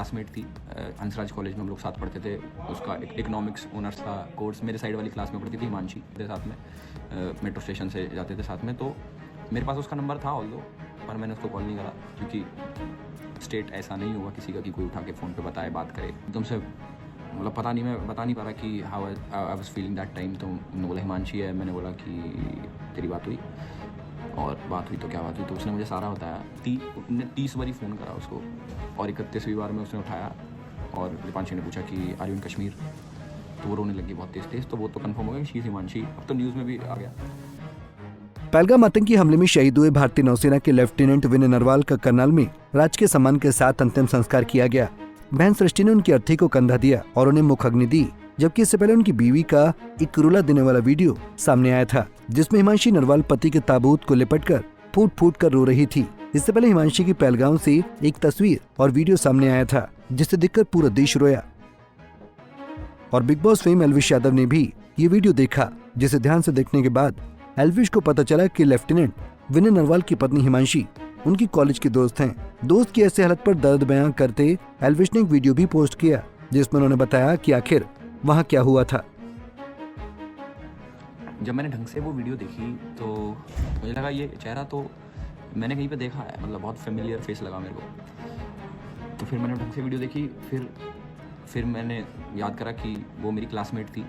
Classmate थी, Hansraj college में हम लोग साथ पढ़ते थे। उसका इकोनॉमिक्स ऑनर्स था कोर्स। मेरे साइड वाली क्लास में पढ़ती थी हिमांशी, मेरे साथ में मेट्रो स्टेशन से जाते थे साथ में। तो मेरे पास उसका नंबर था ऑल्दो, पर मैंने उसको कॉल नहीं करा क्योंकि स्टेट ऐसा नहीं हुआ किसी का कि कोई उठा के फ़ोन पे बताए बात करे एकदम से। मतलब पता नहीं, मैं बता नहीं पा रहा कि how I was feeling that time. तो उन्होंने बोला हिमांशी है, मैंने बोला कि तेरी बात हुई, और बात हुई तो क्या बात हुई। तो उसने मुझे सारा बताया। 30 बारी फ़ोन करा उसको, और 31वीं बार में उसने उठाया और दीपांशी ने पूछा कि आर यू इन कश्मीर। तो वो रोने लगी बहुत तेज़ तेज़। तो वो तो कंफर्म हो गया कि शी इज़ हिमांशी। अब तो न्यूज़ में भी आ गया। पहलगाम आतंकी हमले में शहीद हुए भारतीय नौसेना के लेफ्टिनेंट विनय नरवाल का करनाल में राजकीय सम्मान के साथ अंतिम संस्कार किया गया। बहन सृष्टि ने उनकी अर्थी को कंधा दिया और उन्हें मुख अग्नि दी, जबकि इससे पहले उनकी बीवी का एक रुला देने वाला वीडियो सामने आया था, जिसमें हिमांशी नरवाल पति के ताबूत को लिपटकर फूट फूट कर रो रही थी। इससे पहले हिमांशी की पहलगाम से एक तस्वीर और वीडियो सामने आया था, जिसे देखकर पूरा देश रोया। और big boss fame Elvish Yadav ने भी ये वीडियो देखा, जिसे ध्यान से देखने के बाद एल्विश को पता चला कि लेफ्टिनेंट विनय नरवाल की पत्नी हिमांशी उनकी कॉलेज की दोस्त हैं। दोस्त की ऐसी हालत पर दर्द बयां करते एल्विश ने एक वीडियो भी पोस्ट किया, जिसमें उन्होंने बताया कि आखिर वहां क्या हुआ था। जब मैंने ढंग से वो वीडियो देखी तो मुझे लगा ये चेहरा तो मैंने कहीं पे देखा है, मतलब बहुत फेमिलियर फेस लगा मेरे को। तो फिर मैंने ढंग से वीडियो देखी। फिर मैंने याद करा कि वो मेरी क्लासमेट थी,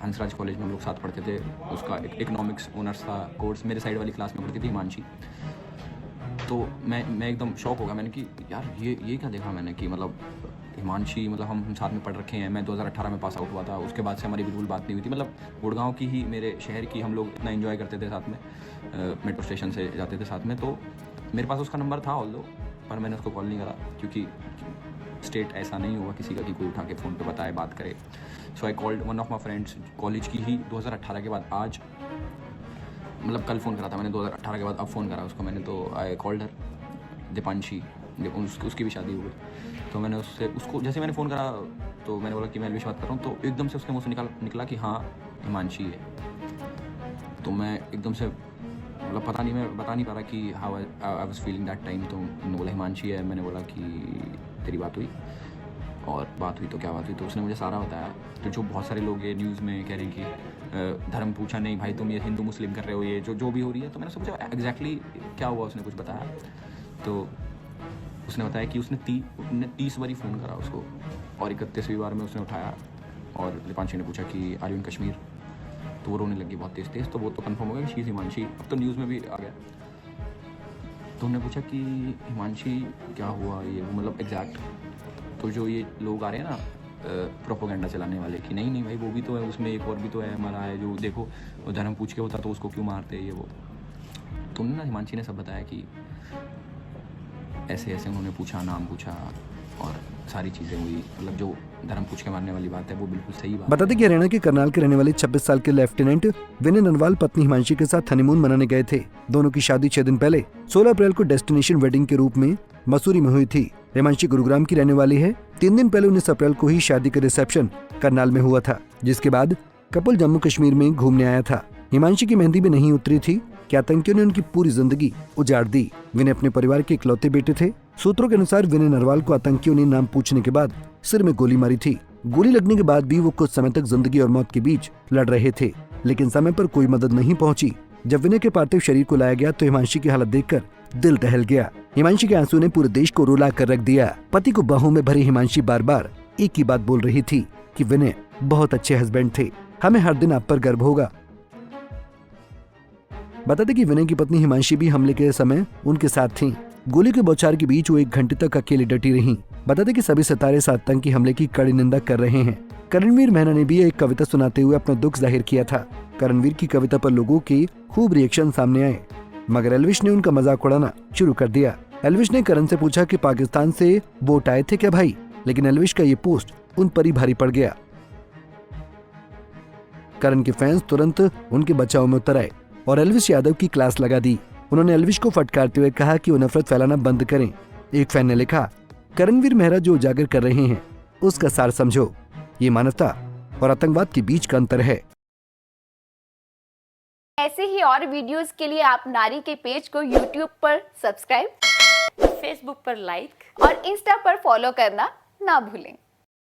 हंसराज कॉलेज में हम लोग साथ पढ़ते थे। उसका इकोनॉमिक्स ऑनर्स था कोर्स। मेरे साइड वाली क्लास में पढ़ती थी हिमांशी। तो मैं एकदम शॉक हो गया। मैंने कि यार ये क्या देखा मैंने कि मतलब हिमांशी, मतलब हम साथ में पढ़ रखे हैं। मैं 2018 में पास आउट हुआ था, उसके बाद से हमारी बिल्कुल बात नहीं हुई थी। मतलब गुड़गांव की ही, मेरे शहर की, हम लोग इतना एंजॉय करते थे साथ में, मेट्रो स्टेशन से जाते थे साथ में। तो मेरे पास उसका नंबर था ऑल्दो, पर मैंने उसको कॉल नहीं करा क्योंकि स्टेट ऐसा नहीं हुआ किसी का कि कोई उठा के फ़ोन पे बताए बात करे। So I called one of my friends college की ही 2018 के बाद, आज मतलब कल फ़ोन करा था मैंने 2018 के बाद, अब फ़ोन करा उसको मैंने। तो आई कॉल्ड हर दीपांशी, उसकी भी शादी हो गई। तो मैंने उसको जैसे मैंने फ़ोन करा तो मैंने बोला कि मैं एल्विश बात कर रहा हूँ। तो एकदम से उसके मुँह से निकला कि हाँ हिमांशी है। तो मैं एकदम से, मतलब पता नहीं, मैं बता नहीं पा रहा कि how I was feeling that time. तो उन्होंने बोला हिमांशी है, मैंने बोला कि तेरी बात हुई, और बात हुई तो क्या बात हुई। तो उसने मुझे सारा बताया। तो जो बहुत सारे लोग ये न्यूज़ में कह रहे हैं कि धर्म पूछा नहीं भाई, तुम ये हिंदू मुस्लिम कर रहे हो, ये जो भी हो रही है। तो मैंने सोचा एग्जैक्टली क्या हुआ, उसने कुछ बताया। तो उसने बताया कि उसने 30 बारी फ़ोन करा उसको, और 31वीं बार में उसने उठाया और दीपांशी ने पूछा कि आर यू इन कश्मीर। तो वो रोने लगी बहुत तेज़ तेज़। तो वो तो कंफर्म हो गया कि शी इज़ हिमांशी। अब तो न्यूज़ में भी आ गया। तो उन्होंने पूछा कि हिमांशी क्या हुआ, ये वो मतलब एग्जैक्ट। तो जो ये लोग आ रहे हैं ना प्रोपोगेंडा चलाने वाले कि नहीं भाई वो भी तो है उसमें, एक और भी तो है हमारा है, जो देखो वो धर्म पूछ के होता तो उसको क्यों मारते ये वो। तो उन्होंने हिमांशी ने सब बताया कि ऐसे ऐसे उन्होंने पूछा, नाम पूछा और सारी चीज़ें हुई। मतलब जो धर्म पूछ के मारने वाली बात है वो बिल्कुल सही बात। बता दें कि हरियाणा के करनाल के रहने वाले 26 साल के लेफ्टिनेंट विनय नरवाल पत्नी हिमांशी के साथ हनीमून मनाने गए थे। दोनों की शादी 6 दिन पहले 16 अप्रैल को डेस्टिनेशन वेडिंग के रूप में मसूरी में हुई थी। हिमांशी गुरुग्राम की रहने वाली है। 3 दिन पहले 19 अप्रैल को ही शादी का रिसेप्शन करनाल में हुआ था, जिसके बाद कपल जम्मू कश्मीर में घूमने आया था। हिमांशी की मेहंदी भी नहीं उतरी थी कि आतंकियों ने उनकी पूरी जिंदगी उजाड़ दी। विनय अपने परिवार के इकलौते बेटे थे। सूत्रों के अनुसार विनय नरवाल को आतंकियों ने नाम पूछने के बाद सिर में गोली मारी थी। गोली लगने के बाद भी वो कुछ समय तक जिंदगी और मौत के बीच लड़ रहे थे, लेकिन समय पर कोई मदद नहीं पहुंची। जब विनय के पार्थिव शरीर को लाया गया तो हिमांशी की हालत देखकर दिल दहल गया। हिमांशी के आंसू ने पूरे देश को रुला कर रख दिया। पति को बाहों में भरी हिमांशी बार बार एक ही बात बोल रही थी कि विनय बहुत अच्छे हस्बैंड थे, हमें हर दिन आप पर गर्व होगा। बता दें कि विनय की पत्नी हिमांशी भी हमले के समय उनके साथ थी। गोली के बौछार के बीच वो 1 घंटे तक अकेली डटी रहीं। बता दें कि सभी सितारे इस आतंकी हमले की कड़ी निंदा कर रहे हैं। करणवीर मेहना ने भी एक कविता सुनाते हुए अपना दुख जाहिर किया था। करणवीर की कविता पर लोगों के खूब रिएक्शन सामने आए, मगर एल्विश ने उनका मजाक उड़ाना शुरू कर दिया। एल्विश ने करण से पूछा कि पाकिस्तान से वोट आए थे क्या भाई, लेकिन एल्विश का ये पोस्ट उन पर ही भारी पड़ गया। करण के फैंस तुरंत उनके बचाव में उतर आए और एल्विश यादव की क्लास लगा दी। उन्होंने एल्विश को फटकारते हुए कहा कि वो नफरत फैलाना बंद करें। एक फैन ने लिखा, करणवीर मेहरा जो उजागर कर रहे हैं उसका सार समझो, ये मानवता और आतंकवाद के बीच का अंतर है। ऐसे ही और वीडियोस के लिए आप नारी के पेज को YouTube पर सब्सक्राइब, फेसबुक पर लाइक और इंस्टा पर फॉलो करना ना भूलें।